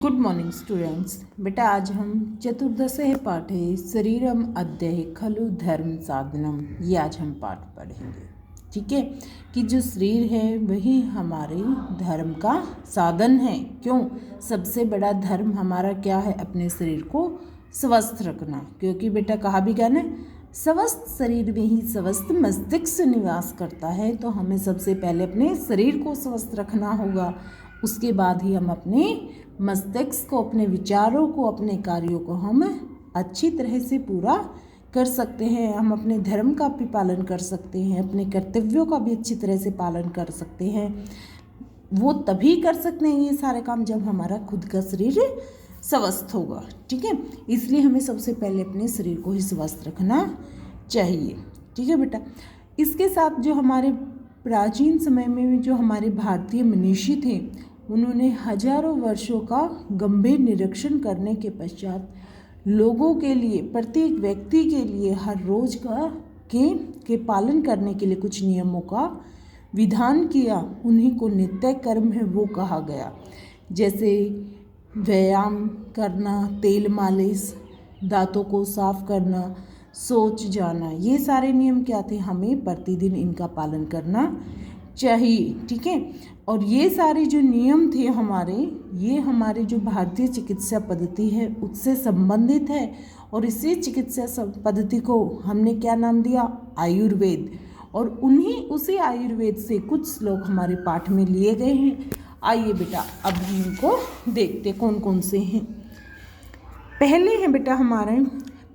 Good morning students. बेटा आज हम चतुर्दशः पाठे शरीरम अद्य खलु धर्म साधनम, ये आज हम पाठ पढ़ेंगे। ठीक है कि जो शरीर है वही हमारे धर्म का साधन है। क्यों? सबसे बड़ा धर्म हमारा क्या है? अपने शरीर को स्वस्थ रखना। क्योंकि बेटा कहा भी गया ना, स्वस्थ शरीर में ही स्वस्थ मस्तिष्क निवास करता है। तो हमें सबसे पहले अपने शरीर को स्वस्थ रखना होगा, उसके बाद ही हम अपने मस्तिष्क को, अपने विचारों को, अपने कार्यों को हम अच्छी तरह से पूरा कर सकते हैं। हम अपने धर्म का भी पालन कर सकते हैं, अपने कर्तव्यों का भी अच्छी तरह से पालन कर सकते हैं। वो तभी कर सकते हैं ये सारे काम जब हमारा खुद का शरीर स्वस्थ होगा। ठीक है, इसलिए हमें सबसे पहले अपने शरीर को ही स्वस्थ रखना चाहिए। ठीक है बेटा, इसके साथ जो हमारे प्राचीन समय में जो हमारे भारतीय मनीषी थे, उन्होंने हजारों वर्षों का गंभीर निरीक्षण करने के पश्चात लोगों के लिए, प्रत्येक व्यक्ति के लिए हर रोज के पालन करने के लिए कुछ नियमों का विधान किया। उन्हीं को नित्य कर्म है वो कहा गया। जैसे व्यायाम करना, तेल मालिश, दांतों को साफ करना, शौच जाना, ये सारे नियम क्या थे? हमें प्रतिदिन इनका पालन करना चाहिए। ठीक है, और ये सारे जो नियम थे हमारे, ये हमारे जो भारतीय चिकित्सा पद्धति है उससे संबंधित है। और इसी चिकित्सा पद्धति को हमने क्या नाम दिया? आयुर्वेद। और उसी आयुर्वेद से कुछ श्लोक हमारे पाठ में लिए गए हैं। आइए बेटा अब हम इनको देखते कौन कौन से हैं। पहले है बेटा हमारे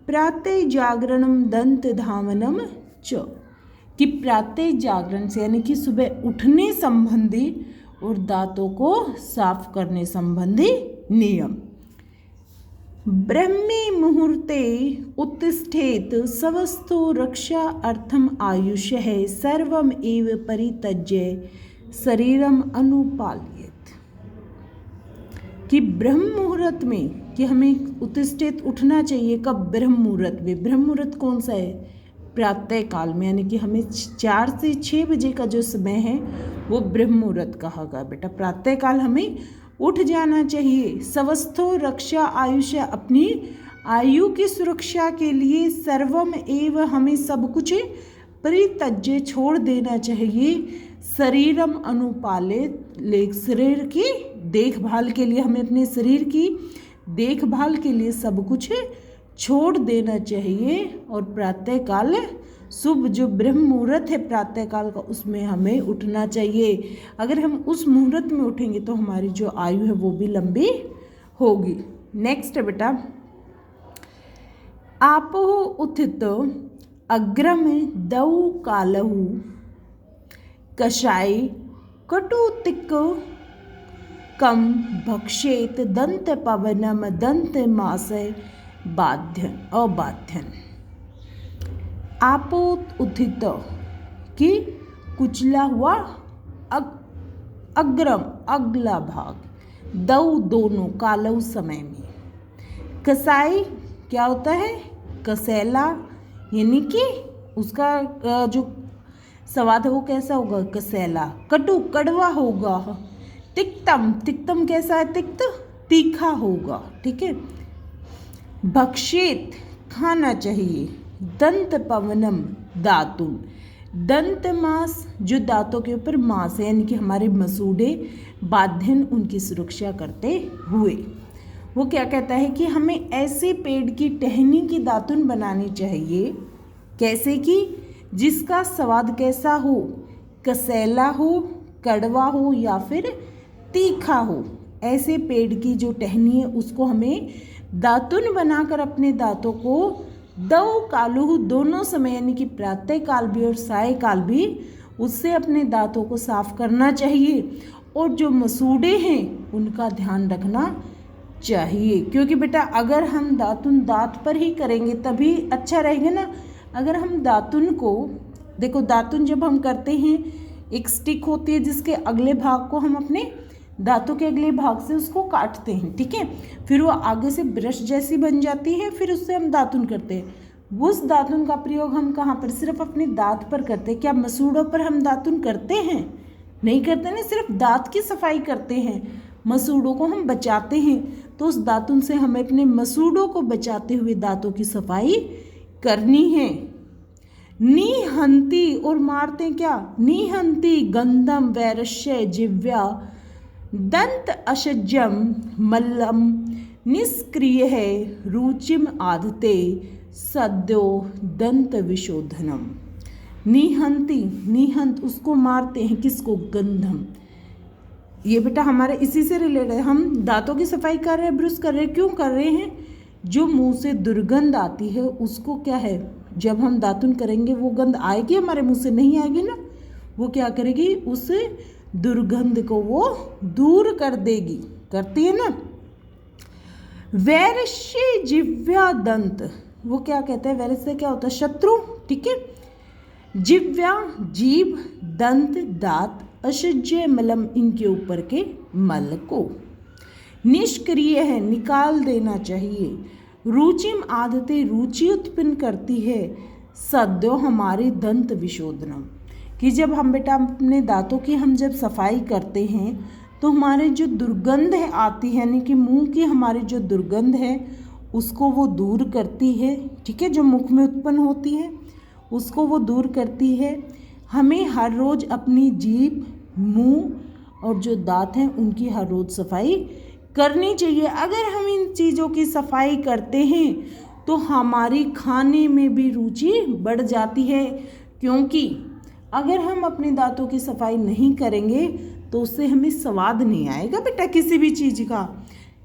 प्रातः जागरणम दंत धावनम च, कि प्रातः जागरण से यानी कि सुबह उठने संबंधी और दांतों को साफ करने संबंधी नियम। ब्रह्मे मुहूर्ते उत्तिष्ठेत स्वस्थो रक्षा अर्थम आयुष्यः सर्वम एव परित्यज्य शरीरम अनुपालयेत्, कि ब्रह्म मुहूर्त में, कि हमें उत्तिष्ठित उठना चाहिए। कब? ब्रह्म मुहूर्त में। ब्रह्म मुहूर्त कौन सा है? प्रातः काल में, यानी कि हमें 4 से 6 बजे का जो समय है वो ब्रह्म मुहूर्त कहा गया। बेटा प्रातः काल हमें उठ जाना चाहिए। स्वस्थो रक्षा आयुष्य, अपनी आयु की सुरक्षा के लिए सर्वम एव, हमें सब कुछ परित्यज्य छोड़ देना चाहिए। शरीरम अनुपाले, शरीर की देखभाल के लिए, हमें अपने शरीर की देखभाल के लिए सब कुछ छोड़ देना चाहिए। और प्रातः काल शुभ जो ब्रह्म मुहूर्त है प्रातः काल का, उसमें हमें उठना चाहिए। अगर हम उस मुहूर्त में उठेंगे तो हमारी जो आयु है वो भी लंबी होगी। नेक्स्ट है बेटा, आपो उत्थित अग्रम दौ कालहु कषाय कटु तिक् कम भक्षेत दंत पवनम दंत मासय बाध्यन अबाध्यन। आपोत उत्थित, कि कुचला हुआ, अग्रम अगला भाग, दौ दोनों, कालव समय में, कसाई क्या होता है? कसेला, यानी कि उसका जो स्वाद है वो कैसा होगा? कसेला। कटु कड़वा होगा। तिक्तम, तिक्तम कैसा है? तिक्त तीखा होगा। ठीक है। भक्षेत खाना चाहिए। दंत पवनम दातुन, दंत मांस, जो दांतों के ऊपर मांस है, यानी कि हमारे मसूड़े, बाध्यन, उनकी सुरक्षा करते हुए। वो क्या कहता है कि हमें ऐसे पेड़ की टहनी की दातुन बनानी चाहिए। कैसे कि जिसका स्वाद कैसा हो? कसेला हो, कड़वा हो या फिर तीखा हो। ऐसे पेड़ की जो टहनी है उसको हमें दातुन बनाकर अपने दांतों को दौ कालु, दोनों समय, यानी कि प्रातः काल भी और साय काल भी, उससे अपने दांतों को साफ करना चाहिए। और जो मसूड़े हैं उनका ध्यान रखना चाहिए। क्योंकि बेटा अगर हम दातुन दांत पर ही करेंगे तभी अच्छा रहेगा ना। अगर हम दातुन को, देखो दातुन जब हम करते हैं, एक स्टिक होती है जिसके अगले भाग को हम अपने दांतों के अगले भाग से उसको काटते हैं। ठीक है, फिर वो आगे से ब्रश जैसी बन जाती है, फिर उससे हम दातुन करते हैं। उस दातुन का प्रयोग हम कहाँ पर? सिर्फ अपने दांत पर करते हैं। क्या मसूड़ों पर हम दातुन करते हैं? नहीं करते ना, सिर्फ दांत की सफाई करते हैं। मसूड़ों को हम बचाते हैं, तो उस दातुन से हमें अपने मसूड़ों को बचाते हुए दांतों की सफाई करनी है। निहंती और मारते क्या, निहंती गंधम वैरस्य जिव्या दंत अशज्यम मल्लम निष्क्रिय है रुचिम आधते सद्यो दंत विशोधनम। निहंती, निहंत उसको मारते हैं, किसको, गंधम। ये बेटा हमारे इसी से रिलेटेड है, हम दांतों की सफाई कर रहे हैं, ब्रश कर रहे हैं, क्यों कर रहे हैं, जो मुंह से दुर्गंध आती है उसको क्या है, जब हम दातुन करेंगे वो गंध आएगी हमारे मुंह से, नहीं आएगी ना, वो क्या करेगी, उस दुर्गंध को वो दूर कर देगी, करती है ना। वैरस्य जिह्वा दंत, वो क्या कहते हैं, वैरस्य क्या होता है, शत्रु, ठीक है। जिह्वा जीभ, दंत दांत, अशज्य मलम इनके ऊपर के मल को। निष्क्रिय है, निकाल देना चाहिए। रुचिम आदते, रुचि उत्पन्न करती है। सद्यो हमारे दंत विशोधनम, कि जब हम बेटा अपने दांतों की हम जब सफाई करते हैं तो हमारे जो दुर्गंध है आती है, यानी कि मुंह की हमारी जो दुर्गंध है उसको वो दूर करती है, ठीक है, जो मुख में उत्पन्न होती है उसको वो दूर करती है। हमें हर रोज़ अपनी जीभ, मुंह और जो दांत हैं उनकी हर रोज़ सफाई करनी चाहिए। अगर हम इन चीज़ों की सफाई करते हैं तो हमारी खाने में भी रुचि बढ़ जाती है, क्योंकि अगर हम अपने दांतों की सफाई नहीं करेंगे तो उससे हमें स्वाद नहीं आएगा बेटा किसी भी चीज़ का।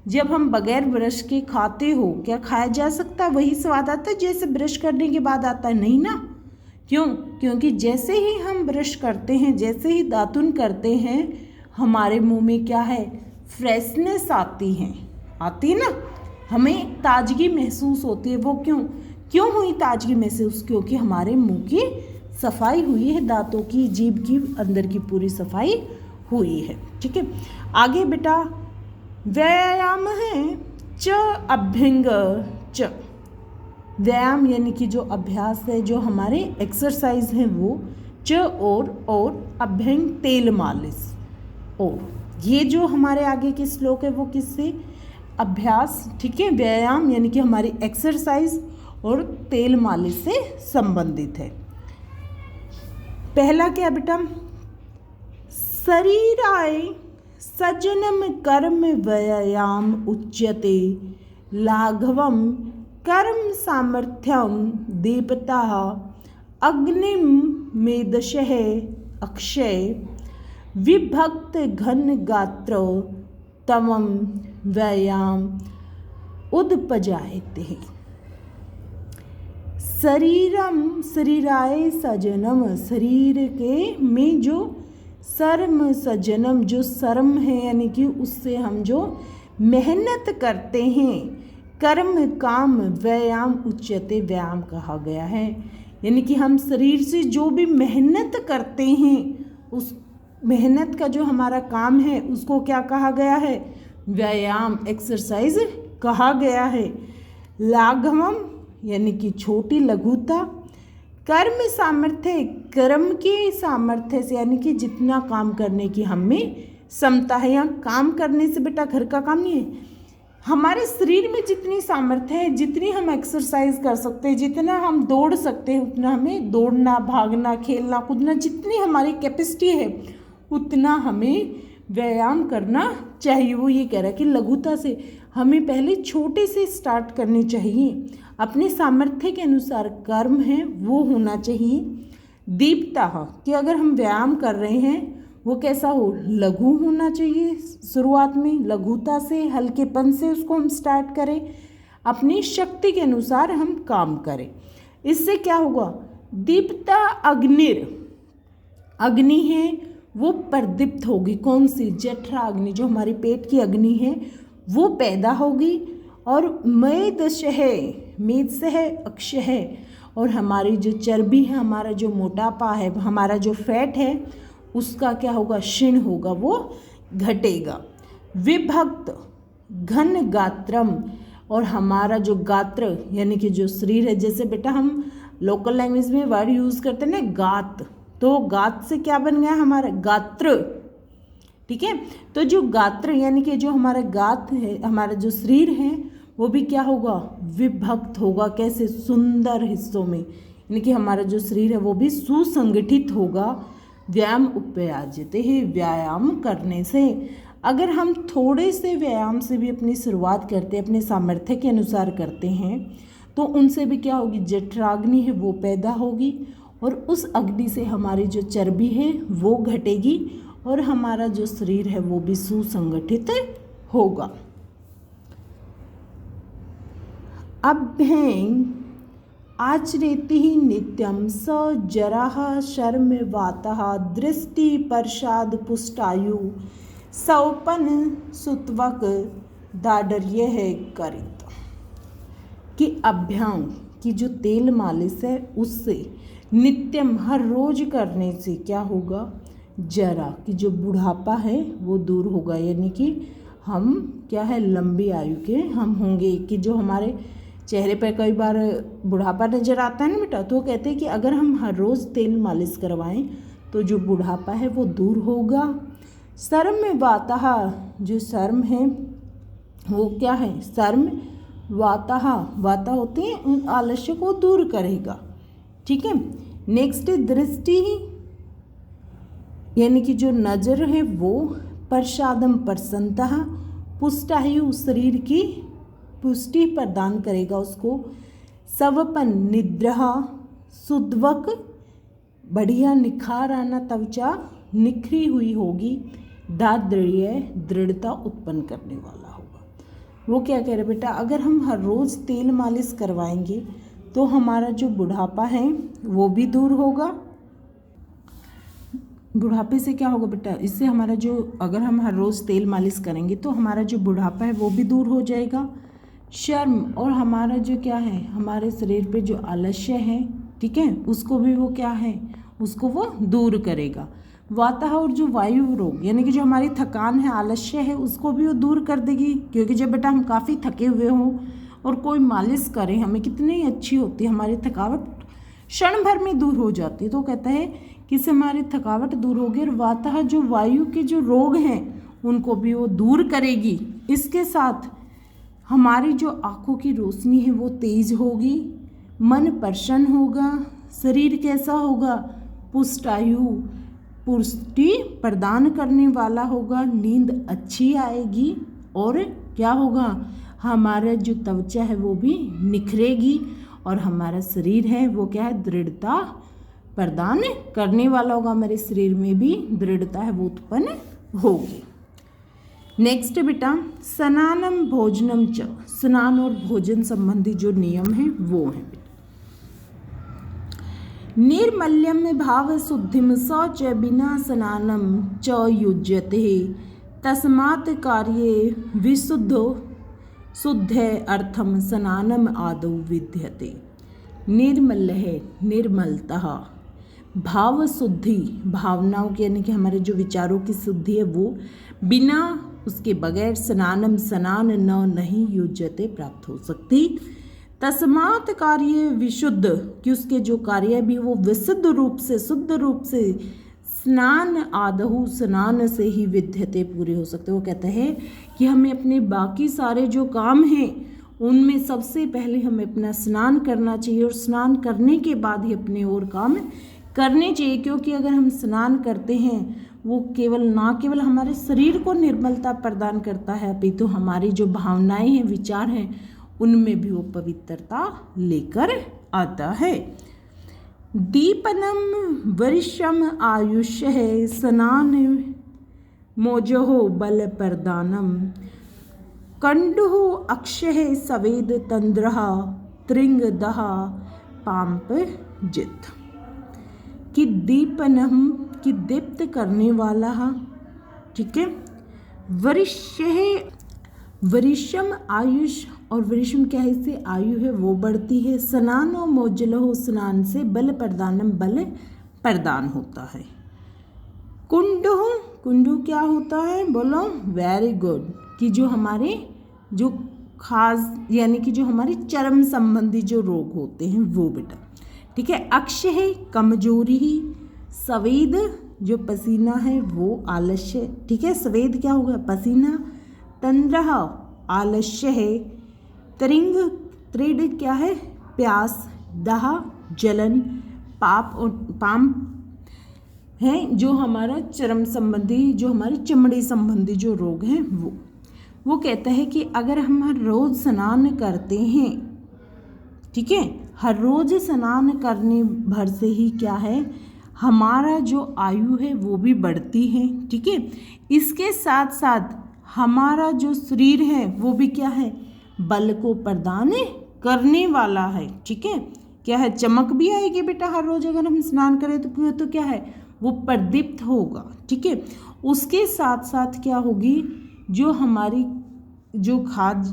जब हम बगैर ब्रश के खाते हो, क्या खाया जा सकता है वही स्वाद आता है जैसे ब्रश करने के बाद आता है, नहीं ना। क्यों, क्योंकि जैसे ही हम ब्रश करते हैं, जैसे ही दातुन करते हैं, हमारे मुंह में क्या है, फ्रेशनेस आती है, आती है ना, हमें ताजगी महसूस होती है। वो क्यों हुई ताजगी महसूस, क्योंकि हमारे मुंह की सफाई हुई है, दांतों की, जीभ की अंदर की पूरी सफाई हुई है, ठीक है। आगे बेटा व्यायाम है च अभ्यंग च, व्यायाम यानी कि जो अभ्यास है, जो हमारे एक्सरसाइज है वो, च और अभ्यंग तेल मालिश, और ये जो हमारे आगे के श्लोक है वो किससे, अभ्यास, ठीक है, व्यायाम यानी कि हमारी एक्सरसाइज और तेल मालिश से संबंधित है। पहला क्या बेटा, शरीराय सजनम कर्म व्यायाम उच्यते लाघवम कर्म सामर्थ्यम दीपता अग्निम मेदशः अक्षय विभक्त घन गात्र तमम व्यायाम उदपजायते। शरीराय सजनम, शरीर के में जो सर्म सजनम, जो सर्म है यानी कि उससे हम जो मेहनत करते हैं, कर्म काम व्यायाम उच्यते, व्यायाम कहा गया है, यानी कि हम शरीर से जो भी मेहनत करते हैं उस मेहनत का जो हमारा काम है उसको क्या कहा गया है, व्यायाम, एक्सरसाइज कहा गया है। लाघवम यानी कि छोटी, लघुता, कर्म सामर्थ्य, कर्म के सामर्थ्य से यानी कि जितना काम करने की हमें क्षमता है, या काम करने से बेटा घर का काम नहीं है, हमारे शरीर में जितनी सामर्थ्य है, जितनी हम एक्सरसाइज कर सकते हैं, जितना हम दौड़ सकते हैं, उतना हमें दौड़ना, भागना, खेलना, कूदना, जितनी हमारी कैपेसिटी है उतना हमें व्यायाम करना चाहिए। वो ये कह रहा है कि लघुता से हमें पहले छोटे से स्टार्ट करनी चाहिए, अपने सामर्थ्य के अनुसार कर्म है वो होना चाहिए। दीप्ता, कि अगर हम व्यायाम कर रहे हैं वो कैसा हो, लघु होना चाहिए, शुरुआत में लघुता से, हल्केपन से उसको हम स्टार्ट करें, अपनी शक्ति के अनुसार हम काम करें। इससे क्या होगा, दीप्ता अग्निर, अग्नि है वो प्रदीप्त होगी, कौन सी, जठरा अग्नि, जो हमारी पेट की अग्नि है वो पैदा होगी, और मेदश है, मेद से है, अक्ष है, और हमारी जो चर्बी है, हमारा जो मोटापा है, हमारा जो फैट है उसका क्या होगा, क्षीण होगा, वो घटेगा। विभक्त घन गात्रम, और हमारा जो गात्र यानी कि जो शरीर है, जैसे बेटा हम लोकल लैंग्वेज में वर्ड यूज़ करते हैं ना गात, तो गात से क्या बन गया हमारा गात्र, ठीक है। तो जो गात्र यानी कि जो हमारा गात्र है, हमारा जो शरीर है वो भी क्या होगा, विभक्त होगा। कैसे, सुंदर हिस्सों में, यानी कि हमारा जो शरीर है वो भी सुसंगठित होगा। व्यायाम उपयाजते है, व्यायाम करने से, अगर हम थोड़े से व्यायाम से भी अपनी शुरुआत करते हैं, अपने सामर्थ्य के अनुसार करते हैं, तो उनसे भी क्या होगी, जठराग्नि है वो पैदा होगी और उस अग्नि से हमारी जो चर्बी है वो घटेगी और हमारा जो शरीर है वो भी सुसंगठित होगा। अभ्यंग आचरेति नित्यं स जराः शर्म वातः दृष्टि प्रसाद पुष्टायु सौपन सुत्वक दाढ़र्य है करित। कि अभ्यंग की जो तेल मालिश है उससे नित्यम हर रोज करने से क्या होगा, जरा कि जो बुढ़ापा है वो दूर होगा। यानी कि हम क्या है, लंबी आयु के हम होंगे। कि जो हमारे चेहरे पर कई बार बुढ़ापा नज़र आता है ना बेटा, तो वो कहते हैं कि अगर हम हर रोज़ तेल मालिश करवाएं तो जो बुढ़ापा है वो दूर होगा। शर्म में वातः, जो शर्म है वो क्या है, शर्म वातः, वाता होती है उन आलस्य को दूर करेगा। ठीक है। नेक्स्ट दृष्टि, यानी कि जो नज़र है वो प्रसादम प्रसन्नता, पुष्टायु शरीर की पुष्टि प्रदान करेगा उसको। सवपन निद्रा, सुद्वक बढ़िया निखार आना, त्वचा निखरी हुई होगी। दाढ़र्य दृढ़ता उत्पन्न करने वाला होगा। वो क्या कह रहे बेटा, अगर हम हर रोज़ तेल मालिश करवाएंगे तो हमारा जो बुढ़ापा है वो भी दूर होगा। बुढ़ापे से क्या होगा बेटा, इससे हमारा जो, अगर हम हर रोज़ तेल मालिश करेंगे तो हमारा जो बुढ़ापा है वो भी दूर हो जाएगा। शर्म, और हमारा जो क्या है, हमारे शरीर पे जो आलस्य है, ठीक है, उसको भी वो क्या है, उसको वो दूर करेगा। वातः, और जो वायु रोग यानी कि जो हमारी थकान है, आलस्य है, उसको भी वो दूर कर देगी। क्योंकि जब बेटा हम काफ़ी थके हुए हों और कोई मालिश करे, हमें कितनी अच्छी होती है, हमारी थकावट क्षण भर में दूर हो जाती है। तो कहता है कि इससे हमारी थकावट दूर होगी। और वातः, जो वायु के जो रोग हैं उनको भी वो दूर करेगी। इसके साथ हमारी जो आँखों की रोशनी है वो तेज होगी, मन प्रसन्न होगा, शरीर कैसा होगा, पुष्टायु पुष्टि प्रदान करने वाला होगा, नींद अच्छी आएगी और क्या होगा, हमारा जो त्वचा है वो भी निखरेगी और हमारा शरीर है वो क्या है, दृढ़ता प्रदान करने वाला होगा। हमारे शरीर में भी दृढ़ता है वो उत्पन्न होगी। नेक्स्ट बेटा, स्नानम भोजनम च, स्नान और भोजन संबंधी जो नियम है वो है बेटा। निर्मल्यम भाव शुद्धिम स च बिना स्नानम च युज्यते तस्मात् कार्ये विशुद्धो शुद्ध अर्थम स्नानम आदौ विद्यते। निर्मल है, निर्मलतः, भाव शुद्धि, भावनाओं की यानी कि हमारे जो विचारों की शुद्धि है वो, बिना उसके बगैर स्नानम स्नान न नहीं युज्यते प्राप्त हो सकती। तस्मात् कार्य विशुद्ध, कि उसके जो कार्य भी वो विशुद्ध रूप से, शुद्ध रूप से, स्नान आदहु, स्नान से ही विद्यते पूरे हो सकते। वो कहते हैं कि हमें अपने बाकी सारे जो काम हैं उनमें सबसे पहले हमें अपना स्नान करना चाहिए और स्नान करने के बाद ही अपने और काम करने चाहिए। क्योंकि अगर हम स्नान करते हैं वो केवल ना केवल हमारे शरीर को निर्मलता प्रदान करता है, अपितु हमारी जो भावनाएं हैं, विचार हैं, उनमें भी वो पवित्रता लेकर आता है। दीपनम वरिष्यम आयुष्य है, स्नान मोजहो बल प्रदानम, कंडुः अक्षय सवेद तंद्रः त्रिंग दहा पांप जित। कि दीपनम, कि दीप्त करने वाला, ठीक है, वरिष्य है, वरिष्यम आयुष, और वरिष्यम क्या है, इससे आयु है वो बढ़ती है। स्नानो मोजलहो, स्नान से बल प्रदानम, बल प्रदान होता है। कुंडु, कुंडु क्या होता है, बोलो, वेरी गुड, कि जो हमारे जो खास यानी कि जो हमारे चर्म संबंधी जो रोग होते हैं वो बेटा, ठीक है। अक्ष है कमजोरी, सवेद जो पसीना है वो आलस्य, ठीक है। स्वेद क्या होगा, पसीना। तंद्रः आलस्य है। त्रिंग त्रिड क्या है, प्यास। दाह जलन। पाम है जो हमारा चर्म संबंधी, जो हमारे चमड़ी संबंधी जो रोग हैं वो कहता है कि अगर हम हर रोज स्नान करते हैं, ठीक है, हर रोज स्नान करने भर से ही क्या है, हमारा जो आयु है वो भी बढ़ती है, ठीक है। इसके साथ साथ हमारा जो शरीर है वो भी क्या है, बल को प्रदान करने वाला है, ठीक है। क्या है, चमक भी आएगी बेटा हर रोज अगर हम स्नान करें तो क्या है, वो प्रदीप्त होगा, ठीक है। उसके साथ साथ क्या होगी, जो हमारी जो खाद,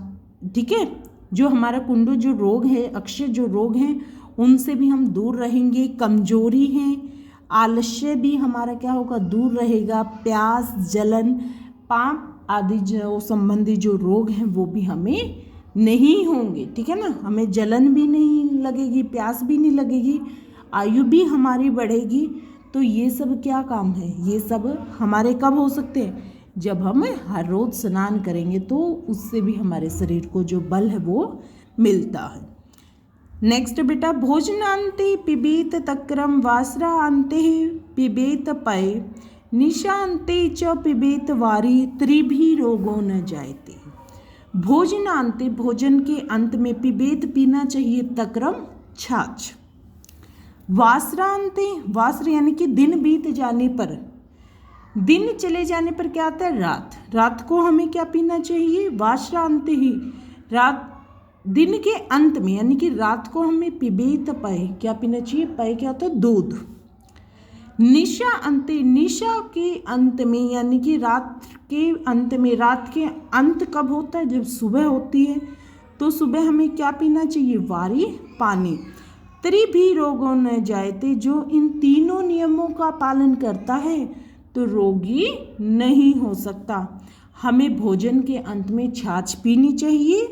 ठीक है, जो हमारा कुंडू जो रोग है, अक्षय जो रोग हैं, उनसे भी हम दूर रहेंगे। कमजोरी है, आलस्य भी हमारा क्या होगा, दूर रहेगा। प्यास, जलन, पाप आदि जो संबंधी जो रोग हैं वो भी हमें नहीं होंगे, ठीक है ना। हमें जलन भी नहीं लगेगी, प्यास भी नहीं लगेगी, आयु भी हमारी बढ़ेगी। तो ये सब क्या काम है, ये सब हमारे कब हो सकते हैं, जब हम हर रोज स्नान करेंगे, तो उससे भी हमारे शरीर को जो बल है वो मिलता है। नेक्स्ट बेटा, भोजनांते पिबेत तक्रम वासरांते पिबेत पय निशांते च पिबेत वारी त्रिभी रोगो न जायते। भोजनांते भोजन के अंत में पिबेत पीना चाहिए तक्रम छाछ। वासरांते वासर यानी कि दिन बीत जाने पर, दिन चले जाने पर क्या आता है, रात। रात को हमें क्या पीना चाहिए, वासरांते ही, रात दिन के अंत में यानी कि रात को हमें पिबेत पय क्या पीना चाहिए, पय क्या होता है, दूध। निशा अंते निशा के अंत में यानी कि रात के अंत में, रात के अंत कब होता है, जब सुबह होती है, तो सुबह हमें क्या पीना चाहिए, वारी पानी। त्रिभी रोगों न जायते, जो इन तीनों नियमों का पालन करता है तो रोगी नहीं हो सकता। हमें भोजन के अंत में छाछ पीनी चाहिए,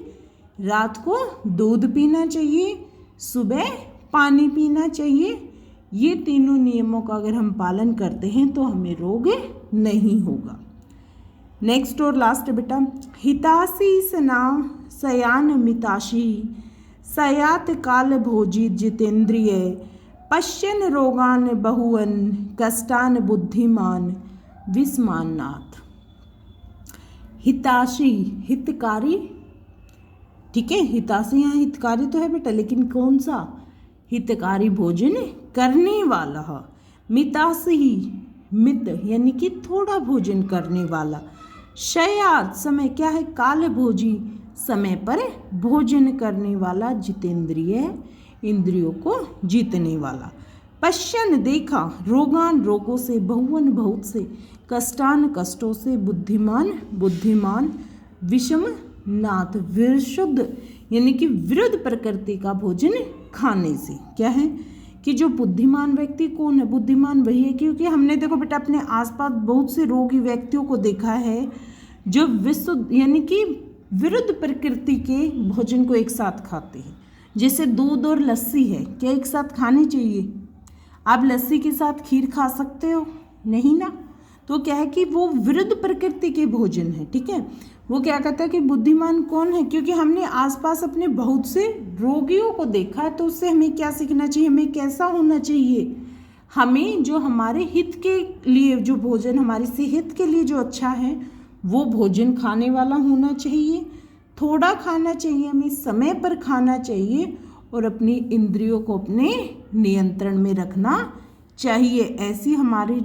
रात को दूध पीना चाहिए, सुबह पानी पीना चाहिए। ये तीनों नियमों का अगर हम पालन करते हैं तो हमें रोग नहीं होगा। नेक्स्ट और लास्ट बेटा, हितासी सना सयान मिताशी सयात काल भोजी जितेंद्रिय पश्यन रोगान बहुवन कष्टान बुद्धिमान विस्मानाथ। हिताशी हितकारी, ठीक है, हिताशी यहाँ हितकारी तो है बेटा, लेकिन कौन सा, हितकारी भोजन करने वाला। मितासी मित यानी कि थोड़ा भोजन करने वाला। शयात समय क्या है, काल भोजी समय पर भोजन करने वाला। जितेंद्रिय इंद्रियों को जीतने वाला। पश्यन देखा, रोगान रोगों से, बहुवन बहुत से, कष्टान कष्टों से, बुद्धिमान बुद्धिमान, विषम नाथ विशुद्ध यानी कि विरुद्ध प्रकृति का भोजन खाने से। क्या है कि जो बुद्धिमान व्यक्ति कौन है, बुद्धिमान वही है, क्योंकि हमने देखो बेटा अपने आसपास बहुत से रोगी व्यक्तियों को देखा है जो विशुद्ध यानी कि विरुद्ध प्रकृति के भोजन को एक साथ खाते हैं। जैसे दूध और लस्सी है, क्या एक साथ खानी चाहिए? आप लस्सी के साथ खीर खा सकते हो? नहीं ना। तो क्या है कि वो विरुद्ध प्रकृति के भोजन है, ठीक है। वो क्या कहता है कि बुद्धिमान कौन है, क्योंकि हमने आसपास अपने बहुत से रोगियों को देखा है, तो उससे हमें क्या सीखना चाहिए, हमें कैसा होना चाहिए, हमें जो हमारे हित के लिए जो भोजन हमारी सेहत के लिए जो अच्छा है वो भोजन खाने वाला होना चाहिए। थोड़ा खाना चाहिए, हमें समय पर खाना चाहिए और अपनी इंद्रियों को अपने नियंत्रण में रखना चाहिए। ऐसी हमारी